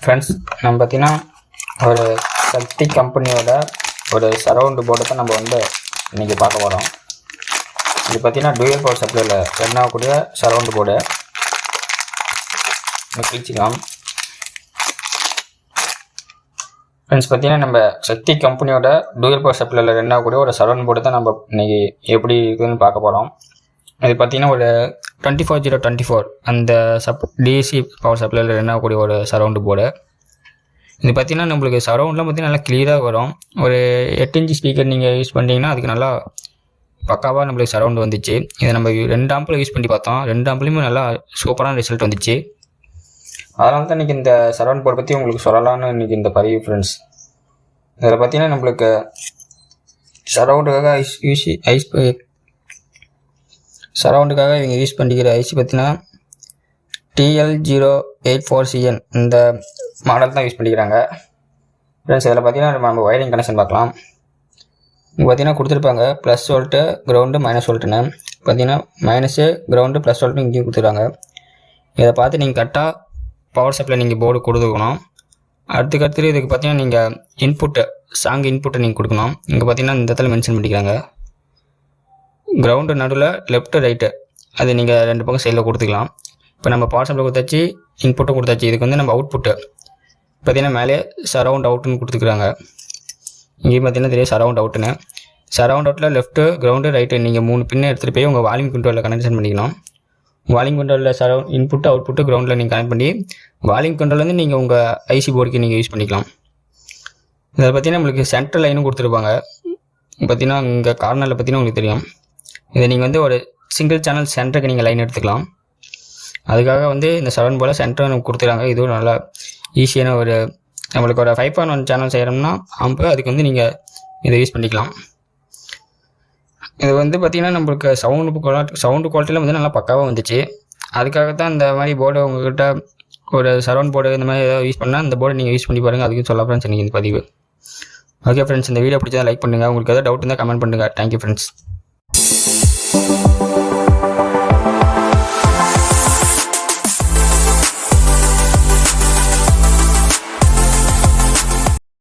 Friends, நம்ம பார்த்தீங்கன்னா ஒரு சக்தி கம்பெனியோட ஒரு சரவுண்டு போர்டை தான் நம்ம இன்றைக்கி பார்க்க போகிறோம். இது பார்த்தீங்கன்னா டூயல் பவர் சப்ளையில் ரன் ஆகக்கூடிய சரவுண்டு போர்டு. நம்ம கிழிச்சிக்கலாம். ஃப்ரெண்ட்ஸ், பார்த்தீங்கன்னா நம்ம சக்தி கம்பெனியோட டூயல் பவர் சப்ளையில் ரன் ஆகக்கூடிய ஒரு சரவுண்டு போர்டு தான் நம்ம இன்றைக்கி எப்படி இருக்குதுன்னு பார்க்க போகிறோம். இது பார்த்தீங்கன்னா ஒரு 24024 அந்த டிசி பவர் சப்ளையில் ரன் ஆகக்கூடிய ஒரு சரவுண்டு போர்டு. இது பார்த்தீங்கன்னா நம்மளுக்கு சரவுண்ட்லாம் பார்த்தீங்கன்னா நல்லா கிளியராக வரும். ஒரு 8 இன்ச் ஸ்பீக்கர் நீங்கள் யூஸ் பண்ணிங்கன்னா அதுக்கு நல்லா பக்காவாக நம்மளுக்கு சரவுண்டு வந்துச்சு. இதை நம்ம 2 ஆம்பில் யூஸ் பண்ணி பார்த்தோம். 2 ஆம்பிலையுமே நல்லா சூப்பரான ரிசல்ட் வந்துச்சு. அதனால தான் இன்றைக்கி இந்த சரவுண்ட் போர்டை பற்றி உங்களுக்கு சொல்லலான்னு இன்றைக்கி இந்த பதிவு. ஃப்ரெண்ட்ஸ், இதில் பார்த்தீங்கன்னா நம்மளுக்கு சரவுண்டுக்காக இவங்க யூஸ் பண்ணிக்கிற ஐசி பார்த்தீங்கன்னா TL084CN இந்த மாடல் தான் யூஸ் பண்ணிக்கிறாங்க. ஃப்ரெண்ட்ஸ், இதில் பார்த்தீங்கன்னா நம்ம ஒயரிங் கனெக்ஷன் பார்க்கலாம். இங்கே பார்த்தீங்கன்னா கொடுத்துருப்பாங்க +V கிரவுண்டு -V பார்த்தீங்கன்னா மைனஸு கிரவுண்டு +V இங்கேயும் கொடுத்துருக்காங்க. இதை பார்த்து நீங்கள் கரெக்டாக பவர் சப்ளை நீங்கள் போர்டு கொடுத்துக்கணும். அடுத்துக்கடுத்து இதுக்கு பார்த்தீங்கன்னா நீங்கள் சாங் இன்புட்டை நீங்கள் கொடுக்கணும். இங்கே பார்த்தீங்கன்னா இந்த இடத்துல மென்ஷன் பண்ணிக்கிறாங்க. கிரவுண்டு நடுவில் லெஃப்ட்டு ரைட்டு அது நீங்கள் 2 பக்கம் சைடில் கொடுத்துக்கலாம். இப்போ நம்ம பவர் சப்ளை கொடுத்தாச்சு, இன்புட்டும் கொடுத்தாச்சு. இதுக்கு நம்ம அவுட்புட்டு பார்த்தீங்கன்னா மேலே சரவுண்ட் அவுட்டுன்னு கொடுத்துக்கிறாங்க. இங்கேயும் பார்த்தீங்கன்னா தெரியும் சரவுண்ட் அவுட்டுன்னு. சரவுண்ட் அவுட்டில் லெஃப்ட்டு கிரவுண்டு ரைட்டு நீங்கள் 3 பின்னை எடுத்துகிட்டு போய் உங்கள் வால்யூம் கண்ட்ரோலில் கனெக்ஷன் பண்ணிக்கணும். வால்யூம் கண்ட்ரோலில் இன்புட்டு அவுட்புட்டு கிரவுண்டில் நீங்கள் கனெக்ட் பண்ணி வால்யூம் கண்ட்ரோல் நீங்கள் உங்கள் ஐசி போர்டுக்கு நீங்கள் யூஸ் பண்ணிக்கலாம். இதில் பார்த்தீங்கன்னா நம்மளுக்கு சென்ட்ரல் லைனும் கொடுத்துருப்பாங்க. பார்த்தீங்கன்னா இங்கே கார்னரில் பார்த்தீங்கன்னா உங்களுக்கு தெரியும். இதை நீங்கள் ஒரு சிங்கிள் சேனல் சென்டருக்கு நீங்கள் லைன் எடுத்துக்கலாம். அதுக்காக இந்த சரவுண்ட் போர்டில் சென்டர் நமக்கு கொடுத்துருக்காங்க. இதுவும் நல்லா ஈஸியான நம்மளுக்கு ஒரு 5.1 சேனல் செய்கிறோம்னா அதுக்கு நீங்கள் இதை யூஸ் பண்ணிக்கலாம். இது பார்த்தீங்கன்னா நம்மளுக்கு சவுண்டு குவாலிட்டியில் நல்லா பக்காவாக வந்துச்சு. அதுக்காக தான் இந்த மாதிரி போர்டு உங்கள்கிட்ட ஒரு சரவுண்ட் போர்டு இந்த மாதிரி ஏதாவது யூஸ் பண்ணால் இந்த போர்டு நீங்கள் யூஸ் பண்ணி பாருங்கள். அதுக்கும் சொல்ல ஃப்ரெண்ட்ஸ் எனக்கு இந்த பதிவு. ஓகே ஃப்ரெண்ட்ஸ், இந்த வீடியோ பிடிச்சா லைக் பண்ணுங்கள். உங்களுக்கு எதாவது டவுட் இருந்தால் கமெண்ட் பண்ணுங்கள். Thank you friends.